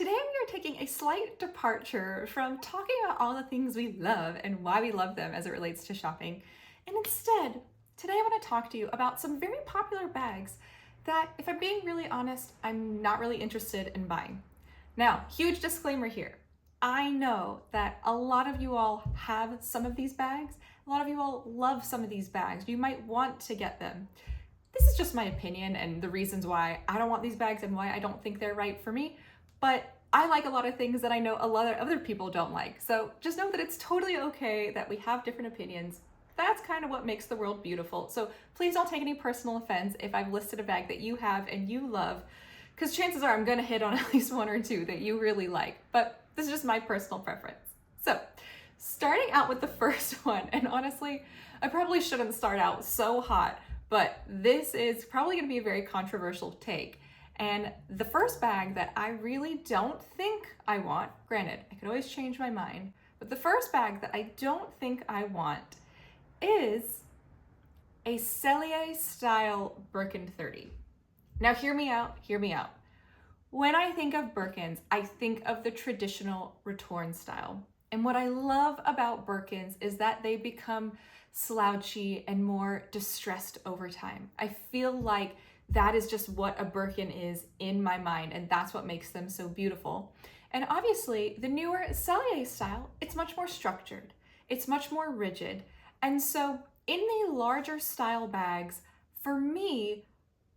Today we are taking a slight departure from talking about all the things we love and why we love them as it relates to shopping. And instead, today I want to talk to you about some very popular bags that, if I'm being really honest, I'm not really interested in buying. Now, huge disclaimer here. I know that a lot of you all have some of these bags. A lot of you all love some of these bags. You might want to get them. This is just my opinion and the reasons why I don't want these bags and why I don't think they're right for me. But I like a lot of things that I know a lot of other people don't like. So just know that it's totally okay that we have different opinions. That's kind of what makes the world beautiful. So please don't take any personal offense if I've listed a bag that you have and you love, because chances are I'm gonna hit on at least one or two that you really like. But this is just my personal preference. So starting out with the first one, and honestly, I probably shouldn't start out so hot, but this is probably gonna be a very controversial take. And the first bag that I really don't think I want, granted, I could always change my mind, but the first bag that I don't think I want is a Celier style Birkin 30. Now hear me out, hear me out. When I think of Birkins, I think of the traditional Retourne style. And what I love about Birkins is that they become slouchy and more distressed over time. I feel like that is just what a Birkin is in my mind, and that's what makes them so beautiful. And obviously, the newer Celier style, it's much more structured. It's much more rigid. And so in the larger style bags, for me,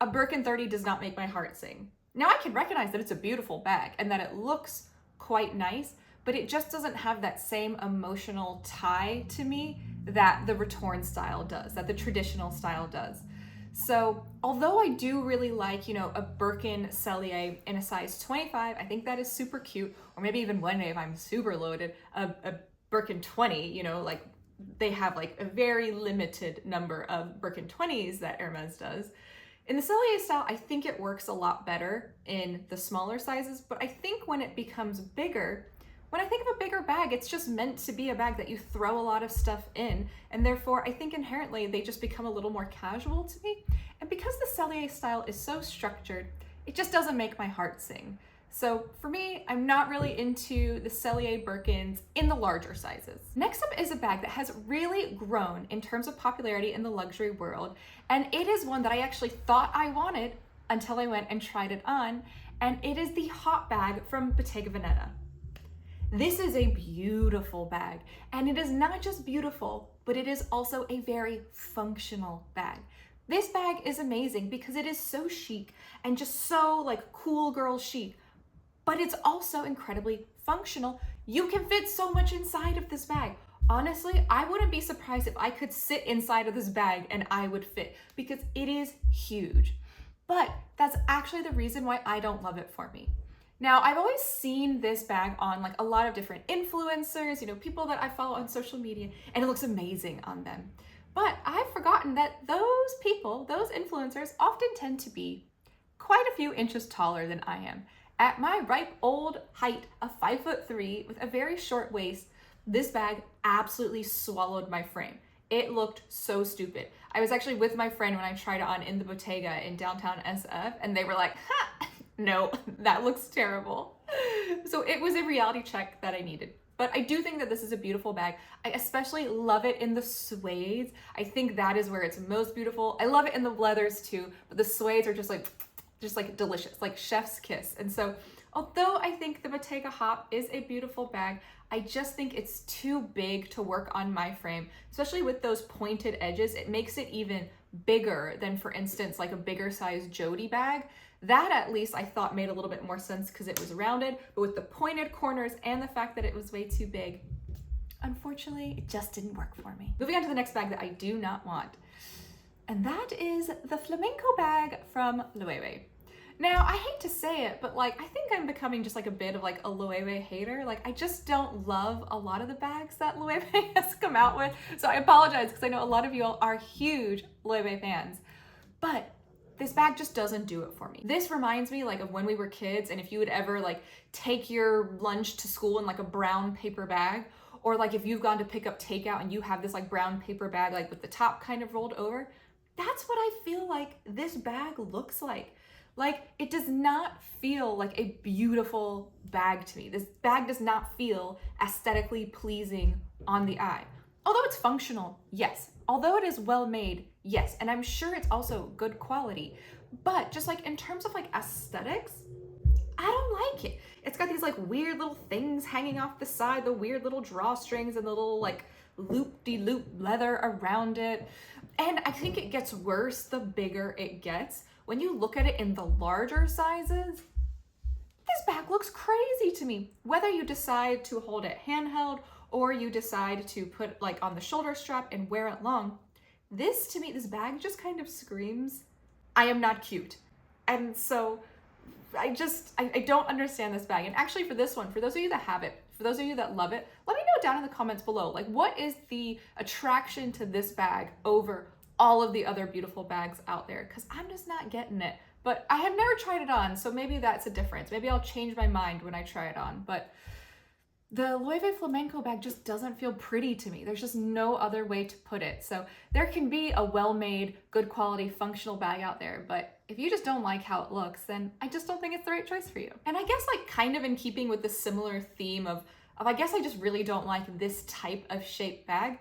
a Birkin 30 does not make my heart sing. Now I can recognize that it's a beautiful bag and that it looks quite nice, but it just doesn't have that same emotional tie to me that the Retourne style does, that the traditional style does. So although I do really like, a Birkin Celier in a size 25, I think that is super cute. Or maybe even one day if I'm super loaded, a Birkin 20, like they have like a very limited number of Birkin 20s that Hermes does. In the Celier style, I think it works a lot better in the smaller sizes, but I think when it becomes bigger, when I think of a bigger bag, it's just meant to be a bag that you throw a lot of stuff in, and therefore I think inherently they just become a little more casual to me. And because the Celier style is so structured, it just doesn't make my heart sing. So for me, I'm not really into the Celier Birkins in the larger sizes. Next up is a bag that has really grown in terms of popularity in the luxury world, and it is one that I actually thought I wanted until I went and tried it on, and it is the Hop Bag from Bottega Veneta. This is a beautiful bag, and it is not just beautiful, but it is also a very functional bag. This bag is amazing because it is so chic and just so like cool girl chic, but it's also incredibly functional. You can fit so much inside of this bag. Honestly, I wouldn't be surprised if I could sit inside of this bag and I would fit because it is huge. But that's actually the reason why I don't love it for me. Now, I've always seen this bag on like a lot of different influencers, people that I follow on social media, and it looks amazing on them. But I've forgotten that those people, those influencers, often tend to be quite a few inches taller than I am. At my ripe old height of 5'3" with a very short waist, this bag absolutely swallowed my frame. It looked so stupid. I was actually with my friend when I tried it on in the Bottega in downtown SF, and they were like, ha! No, that looks terrible. So it was a reality check that I needed. But I do think that this is a beautiful bag. I especially love it in the suedes. I think that is where it's most beautiful. I love it in the leathers too, but the suedes are just like delicious, like chef's kiss. And so although I think the Bottega Hop is a beautiful bag, I just think it's too big to work on my frame, especially with those pointed edges. It makes it even bigger than, for instance, like a bigger size Jody bag. That at least I thought made a little bit more sense because it was rounded, but with the pointed corners and the fact that it was way too big, unfortunately, it just didn't work for me. Moving on to the next bag that I do not want, and that is the Flamenco bag from Loewe. Now, I hate to say it, but I think I'm becoming just like a bit of like a Loewe hater. I just don't love a lot of the bags that Loewe has come out with. So I apologize because I know a lot of you all are huge Loewe fans, but this bag just doesn't do it for me. This reminds me of when we were kids, and if you would ever take your lunch to school in a brown paper bag, or if you've gone to pick up takeout and you have this brown paper bag with the top kind of rolled over. That's what I feel like this bag looks like. Like, it does not feel like a beautiful bag to me. This bag does not feel aesthetically pleasing on the eye. Although it's functional, yes. Although it is well made, yes. And I'm sure it's also good quality. But just like in terms of like aesthetics, I don't like it. It's got these like weird little things hanging off the side, the weird little drawstrings and the little like loop-de-loop leather around it. And I think it gets worse the bigger it gets. When you look at it in the larger sizes, this bag looks crazy to me. Whether you decide to hold it handheld or you decide to put like on the shoulder strap and wear it long, to me, this bag just kind of screams, I am not cute. And so I don't understand this bag. And actually for this one, for those of you that have it, for those of you that love it, let me know down in the comments below, like what is the attraction to this bag over all of the other beautiful bags out there? Because I'm just not getting it. But I have never tried it on, so maybe that's a difference. Maybe I'll change my mind when I try it on. But the Loewe Flamenco bag just doesn't feel pretty to me. There's just no other way to put it. So there can be a well-made, good quality, functional bag out there, but if you just don't like how it looks, then I just don't think it's the right choice for you. And I guess like kind of in keeping with the similar theme of I guess I just really don't like this type of shape bag,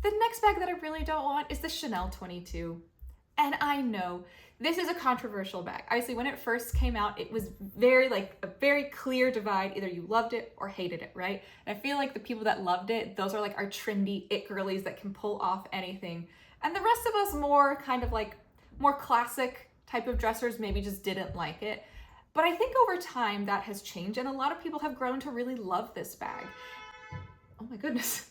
the next bag that I really don't want is the Chanel 22. And I know this is a controversial bag. Obviously, when it first came out, it was very like a very clear divide. Either you loved it or hated it, right? And I feel like the people that loved it, those are like our trendy it girlies that can pull off anything. And the rest of us more kind of like more classic type of dressers maybe just didn't like it. But I think over time that has changed and a lot of people have grown to really love this bag. Oh my goodness.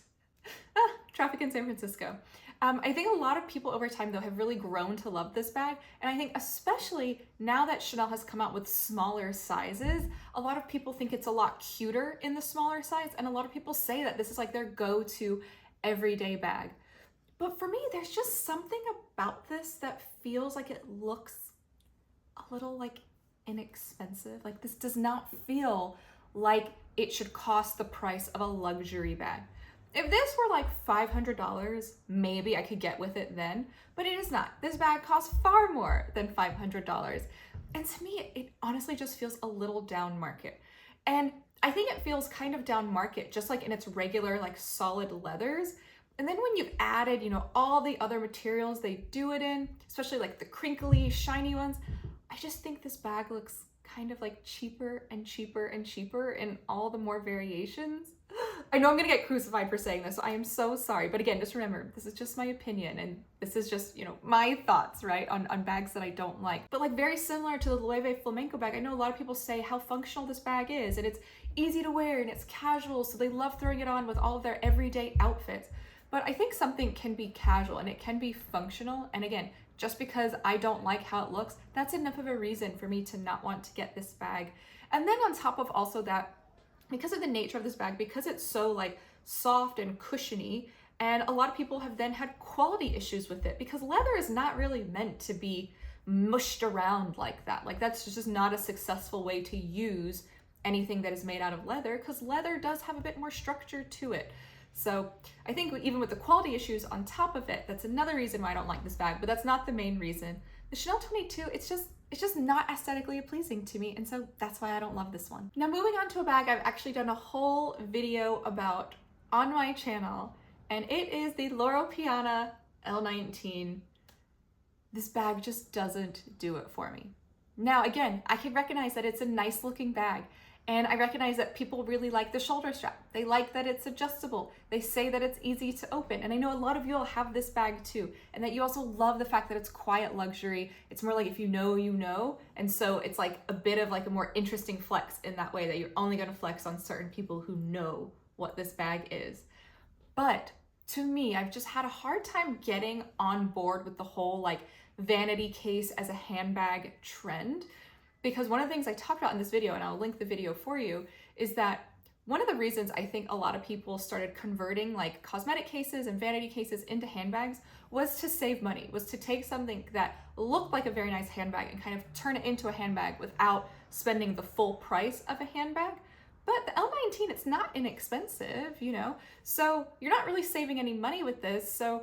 Traffic in San Francisco. I think a lot of people over time though have really grown to love this bag, and I think especially now that Chanel has come out with smaller sizes, a lot of people think it's a lot cuter in the smaller size, and a lot of people say that this is like their go-to everyday bag. But for me, there's just something about this that feels like it looks a little like inexpensive. Like this does not feel like it should cost the price of a luxury bag. If this were like $500, maybe I could get with it then, but it is not. This bag costs far more than $500. And to me, it honestly just feels a little down market. And I think it feels kind of down market, just like in its regular, like solid leathers. And then when you've added, all the other materials they do it in, especially like the crinkly, shiny ones, I just think this bag looks kind of like cheaper and cheaper and cheaper in all the more variations. I know I'm gonna get crucified for saying this, so I am so sorry. But again, just remember, this is just my opinion and this is just, my thoughts, right, on bags that I don't like. But like very similar to the Loewe Flamenco bag, I know a lot of people say how functional this bag is and it's easy to wear and it's casual, so they love throwing it on with all of their everyday outfits. But I think something can be casual and it can be functional. And again, just because I don't like how it looks, that's enough of a reason for me to not want to get this bag. And then on top of also that, because of the nature of this bag, because it's so like soft and cushiony, and a lot of people have then had quality issues with it because leather is not really meant to be mushed around like that. Like that's just not a successful way to use anything that is made out of leather, because leather does have a bit more structure to it. So I think even with the quality issues on top of it, that's another reason why I don't like this bag, but that's not the main reason. The Chanel 22, it's just not aesthetically pleasing to me, and so that's why I don't love this one. Now moving on to a bag I've actually done a whole video about on my channel, and it is the Loro Piana L19. This bag just doesn't do it for me. Now again, I can recognize that it's a nice looking bag, and I recognize that people really like the shoulder strap. They like that it's adjustable. They say that it's easy to open. And I know a lot of you all have this bag too, and that you also love the fact that it's quiet luxury. It's more like if you know, you know. And so it's like a bit of like a more interesting flex in that way, that you're only gonna flex on certain people who know what this bag is. But to me, I've just had a hard time getting on board with the whole like vanity case as a handbag trend. Because one of the things I talked about in this video, and I'll link the video for you, is that one of the reasons I think a lot of people started converting like cosmetic cases and vanity cases into handbags was to save money, was to take something that looked like a very nice handbag and kind of turn it into a handbag without spending the full price of a handbag. But the L19, it's not inexpensive, so you're not really saving any money with this. So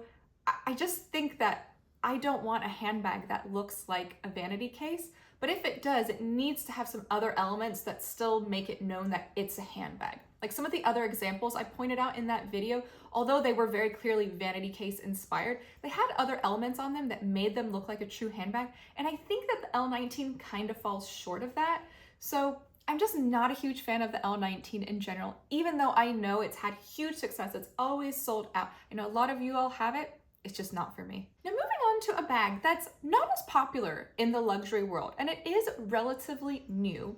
I just think that I don't want a handbag that looks like a vanity case. But if it does, it needs to have some other elements that still make it known that it's a handbag. Like some of the other examples I pointed out in that video, although they were very clearly vanity case inspired, they had other elements on them that made them look like a true handbag. And I think that the L19 kind of falls short of that. So I'm just not a huge fan of the L19 in general, even though I know it's had huge success. It's always sold out. I know a lot of you all have it. It's just not for me. Now moving on to a bag that's not as popular in the luxury world, and it is relatively new.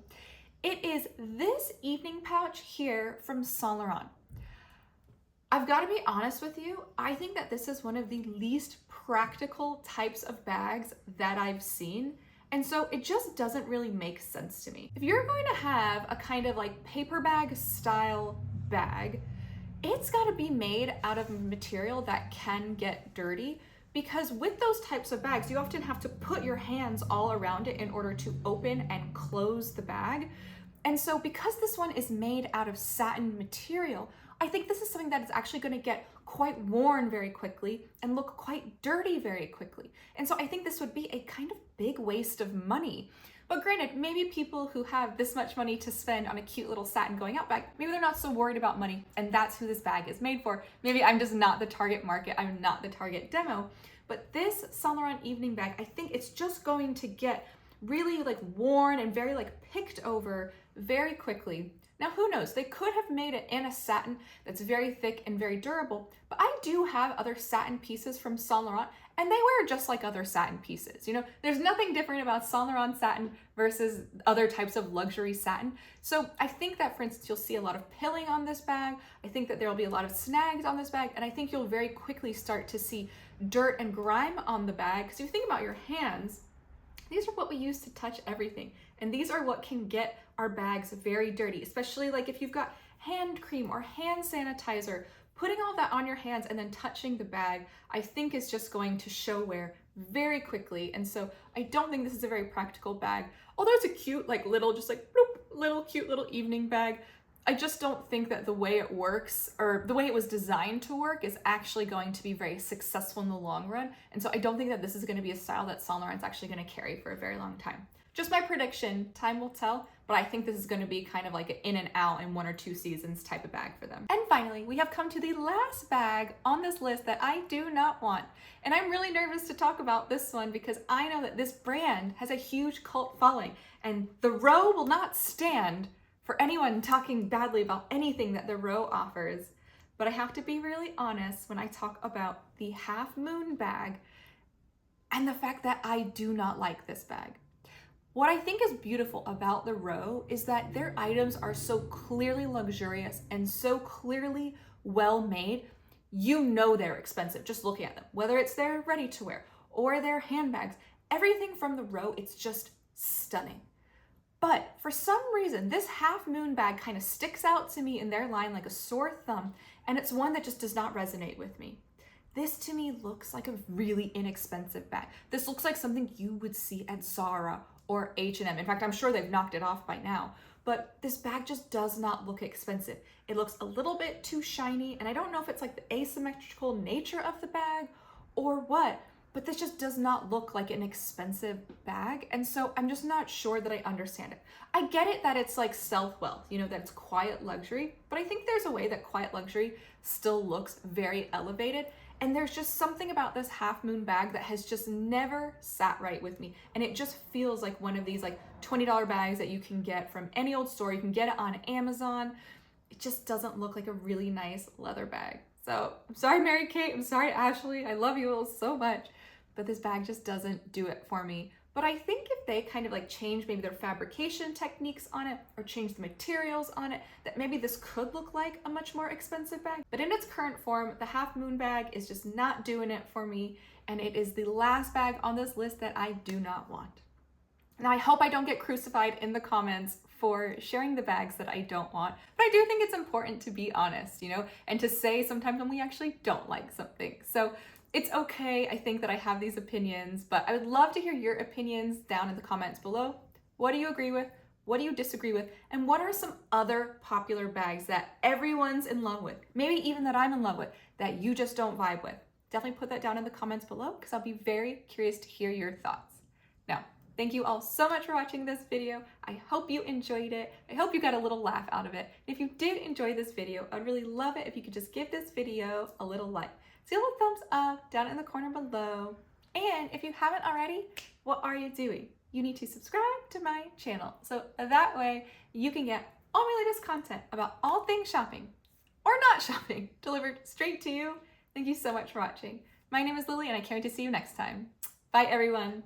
It is this evening pouch here from Saint Laurent. I've got to be honest with you, I think that this is one of the least practical types of bags that I've seen. And so it just doesn't really make sense to me. If you're going to have a kind of like paper bag style bag, it's got to be made out of material that can get dirty, because with those types of bags, you often have to put your hands all around it in order to open and close the bag. And so because this one is made out of satin material, I think this is something that is actually going to get quite worn very quickly and look quite dirty very quickly. And so I think this would be a kind of big waste of money. But granted, maybe people who have this much money to spend on a cute little satin going out bag, maybe they're not so worried about money, and that's who this bag is made for. Maybe I'm just not the target market, I'm not the target demo. But this Saint Laurent evening bag, I think it's just going to get really like worn and very like picked over very quickly. Now, who knows? They could have made it in a satin that's very thick and very durable, but I do have other satin pieces from Saint Laurent, and they wear just like other satin pieces. You know, there's nothing different about Saint Laurent satin versus other types of luxury satin. So I think that, for instance, you'll see a lot of pilling on this bag. I think that there will be a lot of snags on this bag, and I think you'll very quickly start to see dirt and grime on the bag. Because if you think about your hands, these are what we use to touch everything. And these are what can get our bags very dirty, especially like if you've got hand cream or hand sanitizer. Putting all that on your hands and then touching the bag, I think is just going to show wear very quickly. And so I don't think this is a very practical bag. Although it's a cute, like little, just like bloop, little cute little evening bag, I just don't think that the way it works or the way it was designed to work is actually going to be very successful in the long run. And so I don't think that this is going to be a style that Saint Laurent's actually going to carry for a very long time. Just my prediction, time will tell, but I think this is going to be kind of like an in and out in 1 or 2 seasons type of bag for them. And finally, we have come to the last bag on this list that I do not want. And I'm really nervous to talk about this one because I know that this brand has a huge cult following, and the Row will not stand for anyone talking badly about anything that the Row offers. But I have to be really honest when I talk about the Half Moon bag and the fact that I do not like this bag. What I think is beautiful about the Row is that their items are so clearly luxurious and so clearly well made. You know they're expensive just looking at them, whether it's their ready to wear or their handbags. Everything from the Row, it's just stunning. But for some reason, this Half Moon bag kind of sticks out to me in their line like a sore thumb, and it's one that just does not resonate with me. This to me looks like a really inexpensive bag. This looks like something you would see at Zara or H&M. In fact, I'm sure they've knocked it off by now, but this bag just does not look expensive. It looks a little bit too shiny, and I don't know if it's like the asymmetrical nature of the bag or what, but this just does not look like an expensive bag, and so I'm just not sure that I understand it. I get it that it's like stealth wealth, you know, that it's quiet luxury, but I think there's a way that quiet luxury still looks very elevated. And there's just something about this Half Moon bag that has just never sat right with me. And it just feels like one of these like $20 bags that you can get from any old store. You can get it on Amazon. It just doesn't look like a really nice leather bag. So I'm sorry, Mary Kate. I'm sorry, Ashley. I love you all so much. But this bag just doesn't do it for me. But I think if they kind of like change maybe their fabrication techniques on it or change the materials on it, that maybe this could look like a much more expensive bag. But in its current form, the Half Moon bag is just not doing it for me. And it is the last bag on this list that I do not want. Now, I hope I don't get crucified in the comments for sharing the bags that I don't want, but I do think it's important to be honest, you know, and to say sometimes when we actually don't like something. So it's okay, I think, that I have these opinions, but I would love to hear your opinions down in the comments below. What do you agree with? What do you disagree with? And what are some other popular bags that everyone's in love with? Maybe even that I'm in love with, that you just don't vibe with? Definitely put that down in the comments below because I'll be very curious to hear your thoughts. Now, Thank you all so much for watching this video. I hope you enjoyed it. I hope you got a little laugh out of it. If you did enjoy this video, I'd really love it if you could just give this video a little like. See a little thumbs up down in the corner below. And if you haven't already, what are you doing? You need to subscribe to my channel so that way you can get all my latest content about all things shopping or not shopping delivered straight to you. Thank you so much for watching. My name is Lily and I can't wait to see you next time. Bye everyone.